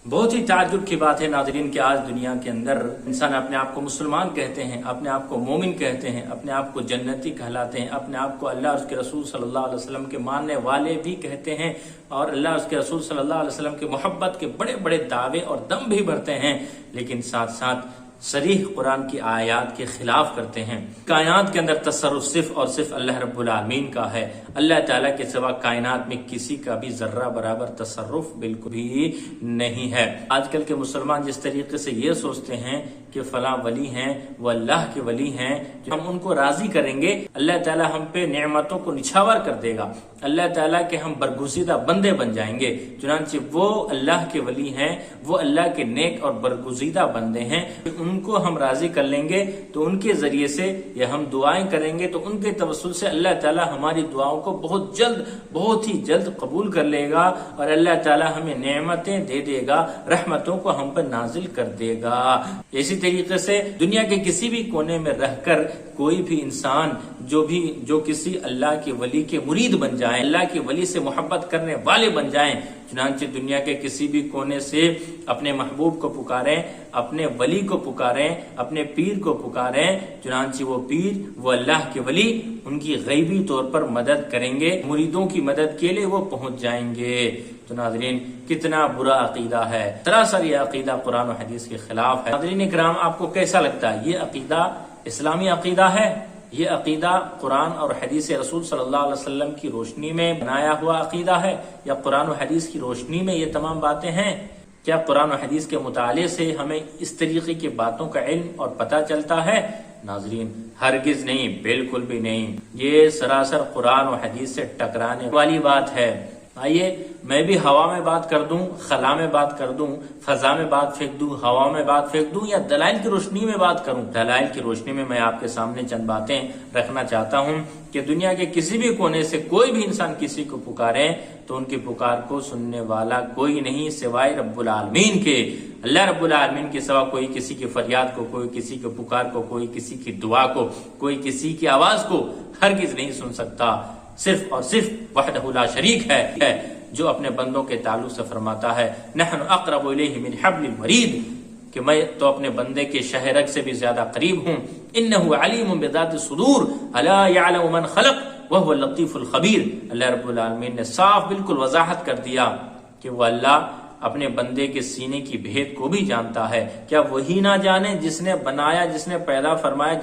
بہت ہی تعجب کی بات ہے ناظرین کہ آج دنیا کے اندر انسان اپنے آپ کو مسلمان کہتے ہیں، اپنے آپ کو مومن کہتے ہیں، اپنے آپ کو جنتی کہلاتے ہیں، اپنے آپ کو اللہ اور اس کے رسول صلی اللہ علیہ وسلم کے ماننے والے بھی کہتے ہیں، اور اللہ اور اس کے رسول صلی اللہ علیہ وسلم کی محبت کے بڑے بڑے دعوے اور دم بھی بھرتے ہیں، لیکن ساتھ ساتھ صریح قرآن کی آیات کے خلاف کرتے ہیں۔ کائنات کے اندر تصرف صرف اور صرف اللہ رب العالمین کا ہے، اللہ تعالیٰ کے سوا کائنات میں کسی کا بھی ذرہ برابر تصرف بالکل بھی نہیں ہے۔ آج کل کے مسلمان جس طریقے سے یہ سوچتے ہیں کہ فلاں ولی ہیں، وہ اللہ کے ولی ہیں، ہم ان کو راضی کریں گے، اللہ تعالیٰ ہم پہ نعمتوں کو نچھاور کر دے گا، اللہ تعالیٰ کے ہم برگزیدہ بندے بن جائیں گے۔ چنانچہ وہ اللہ کے ولی ہیں، وہ اللہ کے نیک اور برگزیدہ بندے ہیں، ان کو ہم راضی کر لیں گے تو ان کے ذریعے سے یا ہم دعائیں کریں گے تو ان کے توسل سے اللہ تعالیٰ ہماری دعاؤں کو بہت ہی جلد قبول کر لے گا، اور اللہ تعالیٰ ہمیں نعمتیں دے دے گا، رحمتوں کو ہم پر نازل کر دے گا۔ اسی طریقے سے دنیا کے کسی بھی کونے میں رہ کر کوئی بھی انسان جو کسی اللہ کے ولی کے مرید بن جائیں، اللہ کے ولی سے محبت کرنے والے بن جائیں، چنانچہ دنیا کے کسی بھی کونے سے اپنے محبوب کو پکاریں، اپنے ولی کو پکاریں، اپنے پیر کو پکاریں، چنانچہ وہ پیر، وہ اللہ کے ولی ان کی غیبی طور پر مدد کریں گے، مریدوں کی مدد کے لیے وہ پہنچ جائیں گے۔ تو ناظرین کتنا برا عقیدہ ہے، سراسر یہ عقیدہ قرآن و حدیث کے خلاف ہے۔ ناظرین اکرام، آپ کو کیسا لگتا ہے یہ عقیدہ اسلامی عقیدہ ہے؟ یہ عقیدہ قرآن اور حدیث رسول صلی اللہ علیہ وسلم کی روشنی میں بنایا ہوا عقیدہ ہے، یا قرآن و حدیث کی روشنی میں یہ تمام باتیں ہیں؟ کیا قرآن و حدیث کے مطالعے سے ہمیں اس طریقے کی باتوں کا علم اور پتہ چلتا ہے؟ ناظرین ہرگز نہیں، بالکل بھی نہیں، یہ سراسر قرآن و حدیث سے ٹکرانے والی بات ہے۔ آئیے میں بھی ہوا میں بات کر دوں، خلا میں بات کر دوں، فضا میں بات پھینک دوں، ہوا میں بات پھینک دوں، یا دلائل کی روشنی میں بات کروں۔ دلائل کی روشنی میں آپ کے سامنے چند باتیں رکھنا چاہتا ہوں کہ دنیا کے کسی بھی کونے سے کوئی بھی انسان کسی کو پکارے تو ان کی پکار کو سننے والا کوئی نہیں سوائے رب العالمین کے۔ اللہ رب العالمین کے سوا کوئی کسی کی فریاد کو، کوئی کسی کی پکار کو، کوئی کسی کی دعا کو، کوئی کسی کی آواز کو ہرگز نہیں سن سکتا۔ صرف اور صرف وحدہ لا شریک ہے جو اپنے بندوں کے تعلق سے فرماتا ہے نحن اقرب الیہ من حبل الورید، کہ میں تو اپنے بندے کے شہ رگ سے بھی زیادہ قریب ہوں۔ انہ علیم بذات الصدور الا یعلم من خلق وهو اللطیف الخبیر۔ اللہ رب العالمین نے صاف بالکل وضاحت کر دیا کہ وہ اللہ اپنے بندے کے سینے کی بھید کو بھی جانتا ہے۔ کیا وہی نہ جانے جس نے بنایا، جس نے پیدا فرمایا،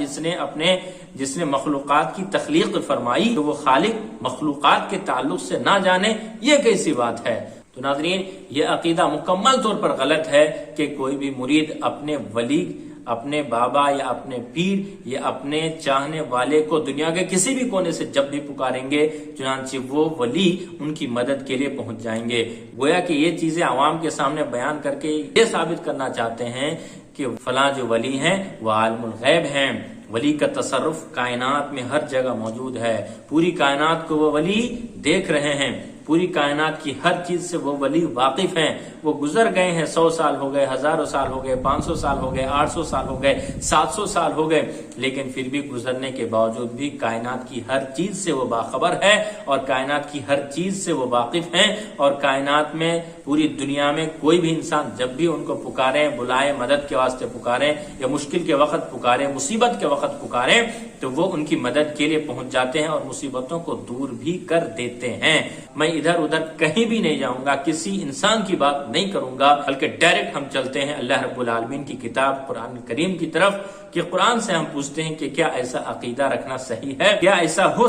جس نے مخلوقات کی تخلیق فرمائی، تو وہ خالق مخلوقات کے تعلق سے نہ جانے؟ یہ کیسی بات ہے؟ تو ناظرین یہ عقیدہ مکمل طور پر غلط ہے کہ کوئی بھی مرید اپنے ولی، اپنے بابا یا اپنے پیر یا اپنے چاہنے والے کو دنیا کے کسی بھی کونے سے جب بھی پکاریں گے چنانچہ وہ ولی ان کی مدد کے لیے پہنچ جائیں گے۔ گویا کہ یہ چیزیں عوام کے سامنے بیان کر کے یہ ثابت کرنا چاہتے ہیں کہ فلاں جو ولی ہیں وہ عالم الغیب ہیں، ولی کا تصرف کائنات میں ہر جگہ موجود ہے، پوری کائنات کو وہ ولی دیکھ رہے ہیں، پوری کائنات کی ہر چیز سے وہ ولی واقف ہیں، وہ گزر گئے ہیں، 100 سال ہو گئے، 1000 سال ہو گئے، 500 سال ہو گئے، 800 سال ہو گئے، 700 سال ہو گئے، لیکن پھر بھی گزرنے کے باوجود بھی کائنات کی ہر چیز سے وہ باخبر ہے، اور کائنات کی ہر چیز سے وہ واقف ہیں، اور کائنات میں پوری دنیا میں کوئی بھی انسان جب بھی ان کو پکارے، بلائے، مدد کے واسطے پکارے، یا مشکل کے وقت پکارے، مصیبت کے وقت پکارے، تو وہ ان کی مدد کے لیے پہنچ جاتے ہیں اور مصیبتوں کو دور بھی کر دیتے ہیں۔ میں ادھر ادھر کہیں بھی نہیں جاؤں گا، کسی انسان کی بات نہیں کروں گا، بلکہ ڈائریکٹ ہم چلتے ہیں اللہ رب العالمین کی کتاب قرآن کریم کی طرف، کہ قرآن سے ہم پوچھتے ہیں کہ کیا ایسا عقیدہ رکھنا صحیح ہے؟ کیا ایسا ہو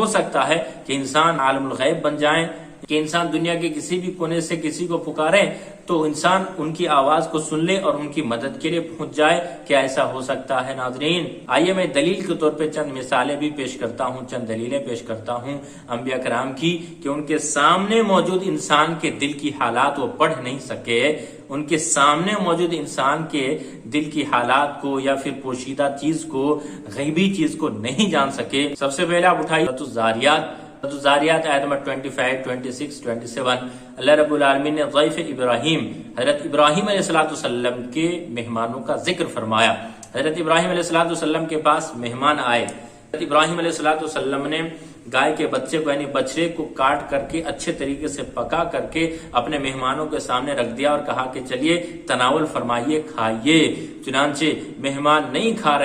سکتا ہے کہ انسان عالم الغیب بن جائیں، کہ انسان دنیا کے کسی بھی کونے سے کسی کو پکارے تو انسان ان کی آواز کو سن لے اور ان کی مدد کے لیے پہنچ جائے؟ کیا ایسا ہو سکتا ہے؟ ناظرین آئیے میں دلیل کے طور پہ چند مثالیں بھی پیش کرتا ہوں، چند دلیلیں پیش کرتا ہوں انبیاء کرام کی، کہ ان کے سامنے موجود انسان کے دل کی حالات وہ پڑھ نہیں سکے، ان کے سامنے موجود انسان کے دل کی حالات کو یا پھر پوشیدہ چیز کو، غیبی چیز کو نہیں جان سکے۔ سب سے پہلے آپ اٹھائیے الزاریات آیت نمبر 25، 26، 27۔ اللہ رب العالمین نے ضیف ابراہیم، حضرت ابراہیم علیہ السلام کے مہمانوں کا ذکر فرمایا۔ حضرت ابراہیم علیہ السلام کے پاس مہمان آئے، حضرت ابراہیم علیہ السلام نے گائے کے بچے کو یعنی بچڑے کو کاٹ کر کے اچھے طریقے سے پکا کر کے اپنے مہمانوں کے سامنے رکھ دیا اور کہا کہ چلیے تناول فرمائیے، کھائیے۔ چنانچہ مہمان نہیں کھا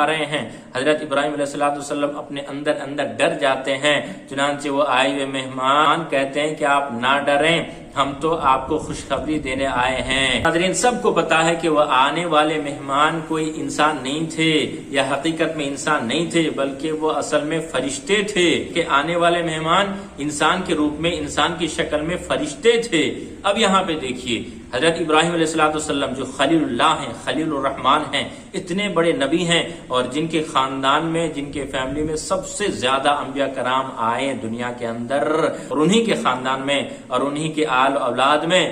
رہے ہیں۔ حضرت ابراہیم علیہ السلام اپنے اندر ڈر جاتے ہیں۔ چنانچہ وہ آئے ہوئے مہمان کہتے ہیں کہ آپ نہ ڈریں، ہم تو آپ کو خوشخبری دینے آئے ہیں۔ حضرین سب کو پتا ہے کہ وہ آنے والے مہمان کوئی انسان نہیں تھے یا حقیقت میں انسان نہیں تھے، بلکہ وہ اصل میں فرشتے تھے، کہ آنے والے مہمان انسان کے روپ میں، انسان کی شکل میں فرشتے تھے۔ اب یہاں پہ دیکھیے حضرت ابراہیم علیہ السلام جو خلیل اللہ ہیں، خلیل الرحمان ہیں، اتنے بڑے نبی ہیں، اور جن کے خاندان میں، جن کے فیملی میں سب سے زیادہ انبیاء کرام آئے دنیا کے اندر، اور انہی کے خاندان میں اور انہی کے آل و اولاد میں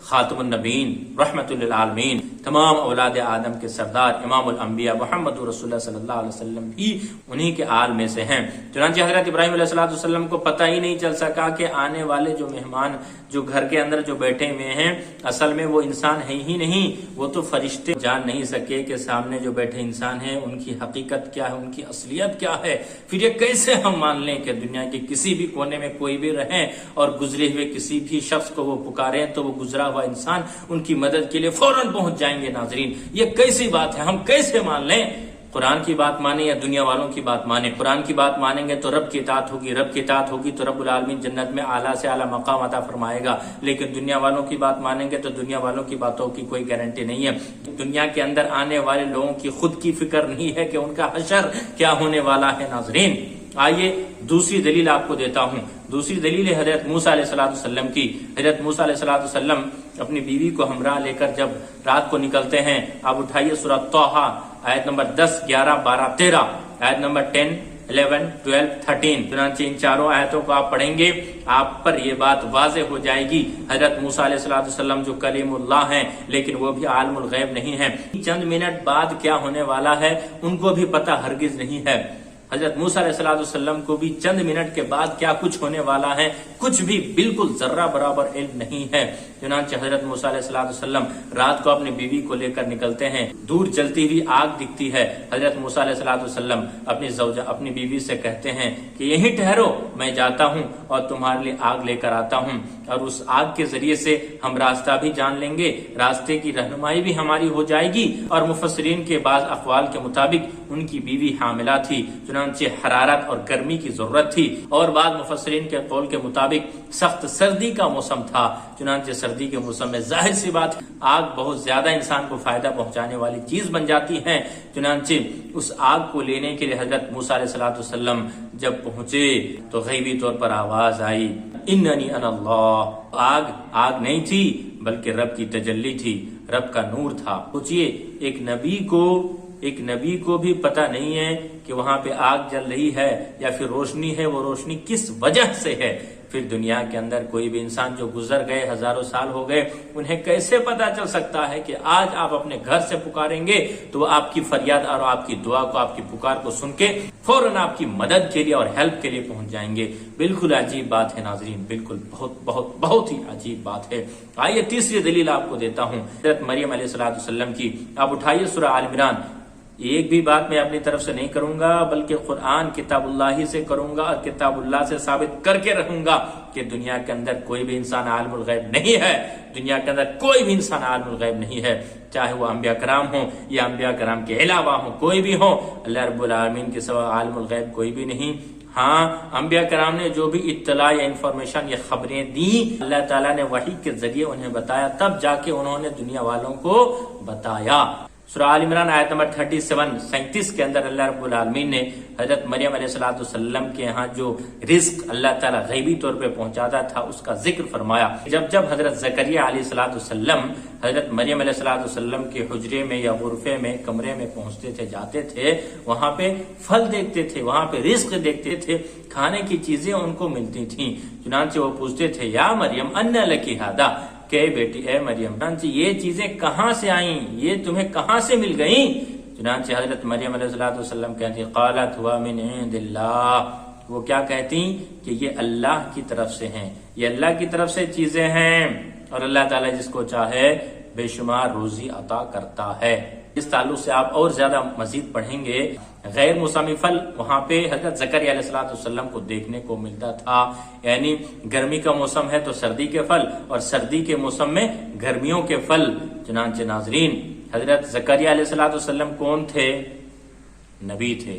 خاتم النبیین رحمت للعالمین، تمام اولاد آدم کے سردار امام الانبیاء محمد رسول اللہ صلی اللہ علیہ وسلم بھی انہی کے آل میں سے ہیں۔ چنانچہ حضرت ابراہیم علیہ السلام کو پتہ ہی نہیں چل سکا کہ آنے والے جو مہمان جو گھر کے اندر جو بیٹھے ہوئے ہیں اصل میں وہ انسان ہے ہی نہیں، وہ تو فرشتے۔ جان نہیں سکے کہ سامنے جو بیٹھے انسان ہیں ان کی حقیقت کیا ہے، ان کی اصلیت کیا ہے۔ پھر یہ کیسے ہم مان لیں کہ دنیا کے کسی بھی کونے میں کوئی بھی رہیں اور گزرے ہوئے کسی بھی شخص کو وہ پکاریں تو وہ گزرا ہوا انسان ان کی مدد کے لیے فوراً پہنچ جائیں گے۔ ناظرین یہ کیسی بات ہے، ہم کیسے مان لیں؟ قرآن کی بات مانیں یا دنیا والوں کی بات مانیں؟ قرآن کی بات مانیں گے تو رب کی اطاعت ہوگی، رب کی اطاعت ہوگی تو رب العالمین جنت میں اعلیٰ سے اعلیٰ مقام عطا فرمائے گا، لیکن دنیا والوں کی بات مانیں گے تو دنیا والوں کی باتوں کی کوئی گارنٹی نہیں ہے۔ دنیا کے اندر آنے والے لوگوں کی خود کی فکر نہیں ہے کہ ان کا حشر کیا ہونے والا ہے۔ ناظرین آئیے دوسری دلیل آپ کو دیتا ہوں۔ دوسری دلیل ہے حضرت موسیٰ علیہ السلام کی۔ حضرت موسیٰ علیہ السلام اپنی بیوی کو ہمراہ لے کر جب رات کو نکلتے ہیں، آپ اٹھائیے سورہ طٰہٰ آیت نمبر 10، 11، 12، 13، آیت نمبر 10، 11، 12، 13۔ چنانچہ ان چاروں آیتوں کو آپ پڑھیں گے آپ پر یہ بات واضح ہو جائے گی۔ حضرت موسیٰ علیہ السلام جو کلیم اللہ ہیں لیکن وہ بھی عالم الغیب نہیں ہیں، چند منٹ بعد کیا ہونے والا ہے ان کو بھی پتہ ہرگز نہیں ہے۔ حضرت موسیٰ علیہ السلام کو بھی چند منٹ کے بعد کیا کچھ ہونے والا ہے کچھ بھی بالکل ذرہ برابر علم نہیں ہے۔ چنانچہ حضرت موسیٰ علیہ السلام رات کو اپنی بیوی کو لے کر نکلتے ہیں، دور جلتی ہوئی آگ دکھتی ہے۔ حضرت موسیٰ علیہ السلام اپنی بیوی سے کہتے ہیں کہ یہیں ٹھہرو، میں جاتا ہوں اور تمہارے لیے آگ لے کر آتا ہوں، اور اس آگ کے ذریعے سے ہم راستہ بھی جان لیں گے، راستے کی رہنمائی بھی ہماری ہو جائے گی۔ اور مفسرین کے بعض اقوال کے مطابق ان کی بیوی حاملہ تھی، چنانچہ حرارت اور گرمی کی ضرورت تھی، اور بعض مفسرین کے قول کے مطابق سخت سردی کا موسم تھا، چنانچہ سردی کے موسم میں ظاہر سی بات آگ بہت زیادہ انسان کو فائدہ پہنچانے والی چیز بن جاتی ہے۔ چنانچہ اس آگ کو لینے کے لیے حضرت موسیٰ علیہ السلام جب پہنچے تو غیبی طور پر آواز آئی، اننی انا اللہ۔ آگ نہیں تھی بلکہ رب کی تجلی تھی، رب کا نور تھا۔ سوچئے ایک نبی کو بھی پتہ نہیں ہے کہ وہاں پہ آگ جل رہی ہے یا پھر روشنی ہے، وہ روشنی کس وجہ سے ہے۔ پھر دنیا کے اندر کوئی بھی انسان جو گزر گئے، ہزاروں سال ہو گئے، انہیں کیسے پتہ چل سکتا ہے کہ آج آپ اپنے گھر سے پکاریں گے تو وہ آپ کی فریاد اور آپ کی دعا کو، آپ کی پکار کو سن کے فوراً آپ کی مدد کے لیے اور ہیلپ کے لیے پہنچ جائیں گے۔ بالکل عجیب بات ہے ناظرین، بالکل بہت ہی عجیب بات ہے۔ آئیے تیسری دلیل آپ کو دیتا ہوں حضرت مریم علیہ السلام کی۔ آپ اٹھائیے سورہ آل عمران۔ ایک بھی بات میں اپنی طرف سے نہیں کروں گا بلکہ قرآن کتاب اللہ ہی سے کروں گا، اور کتاب اللہ سے ثابت کر کے رہوں گا کہ دنیا کے اندر کوئی بھی انسان عالم الغیب نہیں ہے، دنیا کے اندر کوئی بھی انسان عالم الغیب نہیں ہے، چاہے وہ انبیاء کرام ہوں یا انبیاء کرام کے علاوہ ہوں، کوئی بھی ہوں، اللہ رب العالمین کے سوا عالم الغیب کوئی بھی نہیں۔ ہاں انبیاء کرام نے جو بھی اطلاع یا انفارمیشن یا خبریں دی اللہ تعالیٰ نے وحی کے ذریعے انہیں بتایا، تب جا کے انہوں نے دنیا والوں کو بتایا۔ سورہ آل عمران آیت نمبر 37 کے اندر اللہ رب العالمین نے حضرت مریم علیہ السلام کے ہاں جو رزق اللہ تعالیٰ غیبی طور پہ پہنچاتا تھا اس کا ذکر فرمایا۔ جب حضرت زکریا علیہ السلام حضرت مریم علیہ السلام کے حجرے میں یا غرفے میں کمرے میں پہنچتے تھے، جاتے تھے، وہاں پہ پھل دیکھتے تھے، وہاں پہ رزق دیکھتے تھے، کھانے کی چیزیں ان کو ملتی تھیں۔ چنانچہ وہ پوچھتے تھے یا مریم انا لکی ھذا، کہ بیٹی اے مریم چنانچہ یہ چیزیں کہاں سے آئیں، یہ تمہیں کہاں سے مل گئیں؟ چنانچہ حضرت مریم علیہ السلام کہتی قالت ہوا من عند اللہ، وہ کیا کہتی کہ یہ اللہ کی طرف سے ہیں، یہ اللہ کی طرف سے چیزیں ہیں، اور اللہ تعالیٰ جس کو چاہے بے شمار روزی عطا کرتا ہے۔ اس تعلق سے آپ اور زیادہ مزید پڑھیں گے غیر موسمی پھل وہاں پہ حضرت زکریا علیہ السلام کو دیکھنے کو ملتا تھا، یعنی گرمی کا موسم ہے تو سردی کے پھل، اور سردی کے موسم میں گرمیوں کے پھل۔ چنانچہ ناظرین، حضرت زکریا علیہ السلام کون تھے؟ نبی تھے،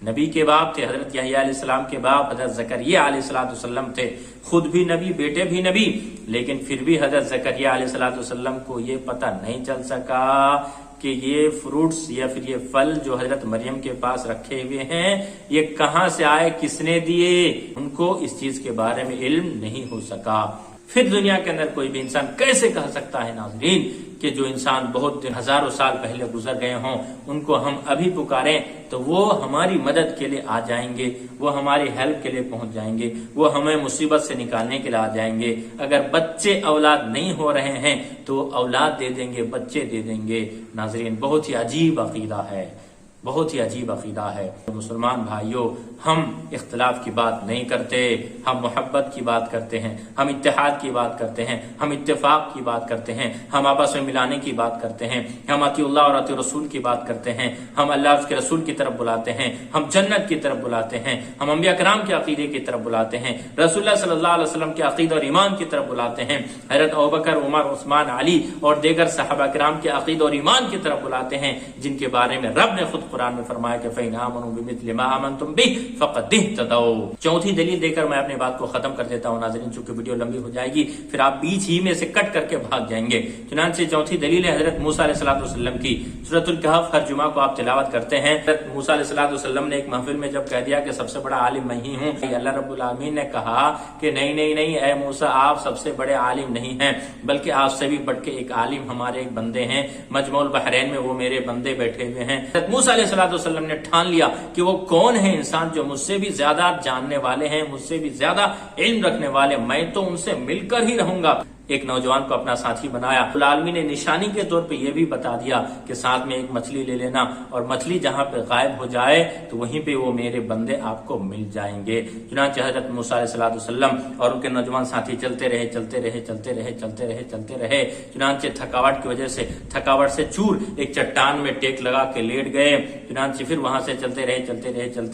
نبی کے باپ تھے، حضرت یحییٰ علیہ السلام کے باپ حضرت زکریا علیہ السلام تھے، خود بھی نبی، بیٹے بھی نبی، لیکن پھر بھی حضرت زکریا علیہ السلام کو یہ پتہ نہیں چل سکا کہ یہ فروٹس یا پھر یہ پھل جو حضرت مریم کے پاس رکھے ہوئے ہیں یہ کہاں سے آئے، کس نے دیے، ان کو اس چیز کے بارے میں علم نہیں ہو سکا۔ پھر دنیا کے اندر کوئی بھی انسان کیسے کہہ سکتا ہے ناظرین کہ جو انسان بہت دن ہزاروں سال پہلے گزر گئے ہوں ان کو ہم ابھی پکاریں تو وہ ہماری مدد کے لیے آ جائیں گے، وہ ہماری ہیلپ کے لیے پہنچ جائیں گے، وہ ہمیں مصیبت سے نکالنے کے لیے آ جائیں گے۔ اگر بچے اولاد نہیں ہو رہے ہیں تو اولاد دے دیں گے، بچے دے دیں گے۔ ناظرین، بہت ہی عجیب عقیدہ ہے، بہت ہی عجیب عقیدہ ہے۔ مسلمان بھائیوں، ہم اختلاف کی بات نہیں کرتے، ہم محبت کی بات کرتے ہیں، ہم اتحاد کی بات کرتے ہیں، ہم اتفاق کی بات کرتے ہیں، ہم آپس میں ملانے کی بات کرتے ہیں، ہم اطیع اللہ اور اطیع رسول کی بات کرتے ہیں، ہم اللہ اور اس کے رسول کی طرف بلاتے ہیں، ہم جنت کی طرف بلاتے ہیں، ہم انبیاء کرام کے عقیدے کی طرف بلاتے ہیں، رسول اللہ صلی اللہ علیہ وسلم کے عقیدہ اور ایمان کی طرف بلاتے ہیں، حضرت ابوبکر، عمر، عثمان، علی اور دیگر صحابہ کرام کے عقیدہ اور ایمان کی طرف بلاتے ہیں، جن کے بارے میں رب نے خود قرآن میں فرمایا کہ فَإِنْ آمَنُوا بِمِثْلِ مَا آمَنْتُمْ بِهِ فَقَدِ اهْتَدَوْا۔ چوتھی دلیل دے کر میں اپنی بات کو ختم کر دیتا ہوں ناظرین، چونکہ ویڈیو لمبی ہو جائے گی، پھر آپ بیچ ہی میں سے کٹ کر کے بھاگ جائیں گے۔ چنانچہ چوتھی دلیل ہے حضرت موسیٰ علیہ السلام کی۔ سورۃ الکہف ہر جمعہ کو آپ تلاوت کرتے ہیں۔ حضرت موسیٰ علیہ السلام نے ایک محفل میں جب کہہ دیا کہ سب سے بڑا عالم میں ہی ہوں، اللہ رب العالمین نے کہا کہ نہیں اے موسیٰ، آپ سب سے بڑے عالم نہیں ہیں، بلکہ آپ سے بھی بڑھ کے ایک عالم ہمارے ایک بندے ہیں، مجمع البحرین میں وہ میرے بندے بیٹھے ہوئے ہیں۔ حضرت موسیٰ علیہ السلام نے ٹھان لیا کہ وہ کون ہے انسان جو مجھ سے بھی زیادہ جاننے والے ہیں، مجھ سے بھی زیادہ علم رکھنے والے، میں تو ان سے مل کر ہی رہوں گا۔ ایک نوجوان کو اپنا ساتھی بنایا، العالمین نے نشانی کے طور پہ یہ بھی بتا دیا کہ ساتھ میں ایک مچھلی لے لینا، اور مچھلی جہاں پہ غائب ہو جائے تو وہیں پہ وہ میرے بندے آپ کو مل جائیں گے۔ چنانچہ حضرت موسیٰ علیہ السلام اور ان کے نوجوان ساتھی چلتے رہے۔ چنانچہ تھکاوٹ کی وجہ سے، تھکاوٹ سے چور ایک چٹان میں ٹیک لگا کے لیٹ گئے۔ چنانچہ پھر وہاں سے چلتے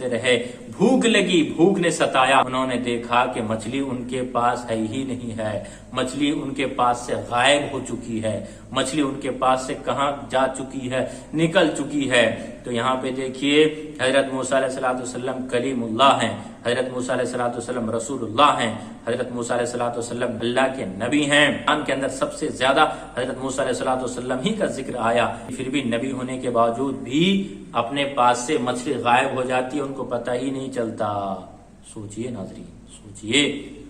رہے، بھوک لگی، بھوک نے ستایا، انہوں نے دیکھا کہ مچھلی ان کے پاس ہے ہی نہیں ہے، مچھلی ان کے پاس سے غائب ہو چکی ہے، مچھلی ان کے پاس سے کہاں جا چکی ہے، نکل چکی ہے۔ تو یہاں پہ دیکھیے حضرت موسیٰ علیہ السلام کلیم اللہ ہیں، حضرت موسیٰ علیہ السلام رسول اللہ ہیں، حضرت موسیٰ علیہ السلام اللہ کے نبی ہیں۔ قرآن کے اندر سب سے زیادہ حضرت موسیٰ علیہ السلام ہی کا ذکر آیا، پھر بھی نبی ہونے کے باوجود بھی اپنے پاس سے مچھلی غائب ہو جاتی ہے، ان کو پتہ ہی نہیں چلتا۔ سوچئے ناظرین، سوچئے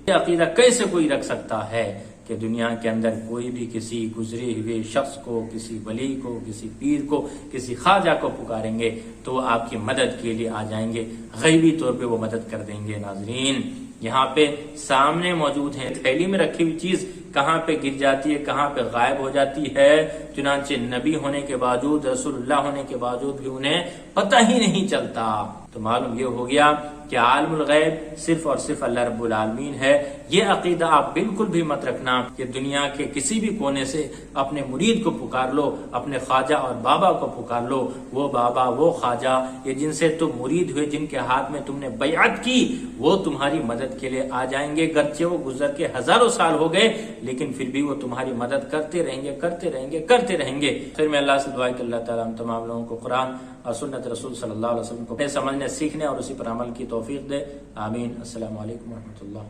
یہ عقیدہ کیسے کوئی رکھ سکتا ہے کہ دنیا کے اندر کوئی بھی کسی گزرے ہوئے شخص کو، کسی ولی کو، کسی پیر کو، کسی خواجہ کو پکاریں گے تو وہ آپ کی مدد کے لیے آ جائیں گے، غیبی طور پہ وہ مدد کر دیں گے۔ ناظرین، یہاں پہ سامنے موجود ہے، تھیلی میں رکھی ہوئی چیز کہاں پہ گر جاتی ہے، کہاں پہ غائب ہو جاتی ہے۔ چنانچہ نبی ہونے کے باوجود، رسول اللہ ہونے کے باوجود بھی انہیں پتہ ہی نہیں چلتا۔ تو معلوم یہ ہو گیا کہ عالم الغیب صرف اور صرف اللہ رب العالمین ہے۔ یہ عقیدہ آپ بالکل بھی مت رکھنا کہ دنیا کے کسی بھی کونے سے اپنے مرید کو پکار لو، اپنے خواجہ اور بابا کو پکار لو، وہ بابا، وہ خواجہ، یہ جن سے تم مرید ہوئے، جن کے ہاتھ میں تم نے بیعت کی، وہ تمہاری مدد کے لیے آ جائیں گے، گرچہ وہ گزر کے ہزاروں سال ہو گئے، لیکن پھر بھی وہ تمہاری مدد کرتے رہیں گے۔ پھر میں اللہ سے دعا کہ اللہ تعالیٰ ہم تمام لوگوں کو قرآن اور سنت رسول صلی اللہ علیہ وسلم کو سمجھنے، سیکھنے اور اسی پر عمل کی توفیق دے۔ آمین۔ السلام علیکم ورحمۃ اللہ۔